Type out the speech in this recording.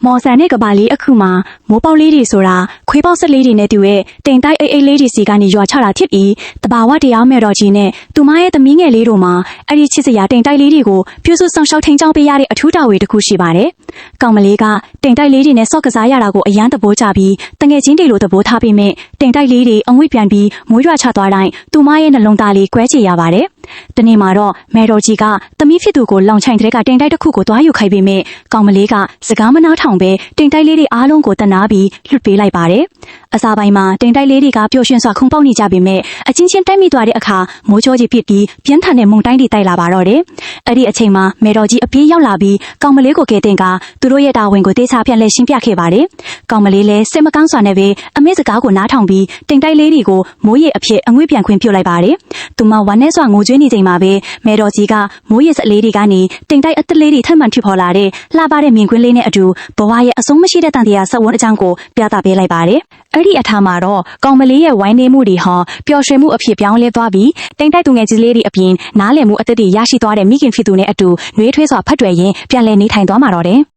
မော်ဆန်နဲ့ကဘာလေးအခုမှမိုးပေါက်လေးတွေဆိုတာခွေးပေါက်ဆက်လေးတွေနဲ့တူရဲ့တိမ်တိုက်အိတ်လေးတွေစီကနေရွာချတာဖြစ်ပြီးတဘာဝတရားမဲ့တော်ကြီးနဲ့သူမရဲ့သမီးငယ်လေးတို့မှာအဲ့ဒီချစ်စရာတိမ်တိုက်လေးတွေကိုပြုစုဆောင်ရှောက်ထိန်ချောင်းပေးရတဲ့အထူးတာဝန်တစ်ခုရှိပါတယ်။ကောင်မလေးကတိမ်တိုက်လေးတွေနဲ့ဆော့ကစားရတာကိုအယမ်းသဘောကျပြီးတငယ်ချင်းတွေလိုသဘောထားပြီးမြင့်တိမ်တိုက်လေးတွေအငွေ့ပြန်ပြီးမိုးရွာချသွားတိုင်းသူမရဲ့နှလုံးသားလေးကွဲချရပါတယ်။တနေ့မှာတော့မဲတော်ကြီးကသမီးဖြစ်သူကိုလောင်ချိုင်တဲ့ကတိမ်တိုက်တစ်ခုကိုသွားယူခိုင်းပြီးမြင့်ကောင်မလေးကစကားမနာထောင်ပဲတိမ်တိုက်လေးတွေအားလုံးကိုတနာပြီးလွတ်ပေးလိုက်ပါတယ်။အစာပိုင်းမှာတိမ်တိုက်လေးတွေကပျော်ရွှင်စွာခုန်ပေါက်နေကြပေမဲ့အချင်းချင်းတိုက်မိသွားတဲ့အခါမိုးကြောကြီးဖြစ်ပြီးပြင်းထန်တဲ့မုန်တိုင်းတွေတိုက်လာပါတော့တယ်။အဲ့ဒီအချိန်မှာမဲတော်ကြီးအပြေးရောက်လာပြီးကောင်မလေးကိုကယ်တင်ကသူတို့ရဲ့တာဝန်ကိုတေချာပြန်လဲရှင်းပြခဲ့ပါတယ်။ကောင်မလေးလည်းစိတ်မကောင်းစွာနဲ့ပဲအမေစကားကိုနားထောင်ပြီးတိမ်တိုက်လေးတွေကိုမိုးရေအဖြစ်အငွေ့ပြန်ခွင့်ပြုလိုက်ပါတယ်။သူမဝမ်းနဲ့စွာငိုကြွေးနေချိန်မှာပဲမဲတော်ကြီးကမိုးရေစက်လေးတွေကနေတိမ်တိုက်အသက်လေးတွေထပ်မံဖြစ်ပေါ်လာတဲ့လှပတဲ့မြင်ကွင်းလေးနဲ့အတူဘဝရဲ့အဆုံးမရှိတဲ့တန်တရားဆက်ဝန်းအကြောင်းကိုပြသပေးလိုက်ပါတယ်။အဲ့ဒီအထားမှာတော့ကောင်မလေးရဲ့ဝိုင်းနေမှုတွေဟာပျော်ရွှင်မှုအဖြစ်ပြောင်းလဲသွားပြီးတိမ်တိုက်သူငယ်ကြီးလေးတွေအပြင်နားလည်မှုအသက်တွေရရှိသွားတဲ့မိခင်ဖြစ်သူနဲ့အတူနှွေးထွေးစွာဖတ်တွယ်ရင်းပြန်လည်နေထိုင်သွားမှာတော့တယ်။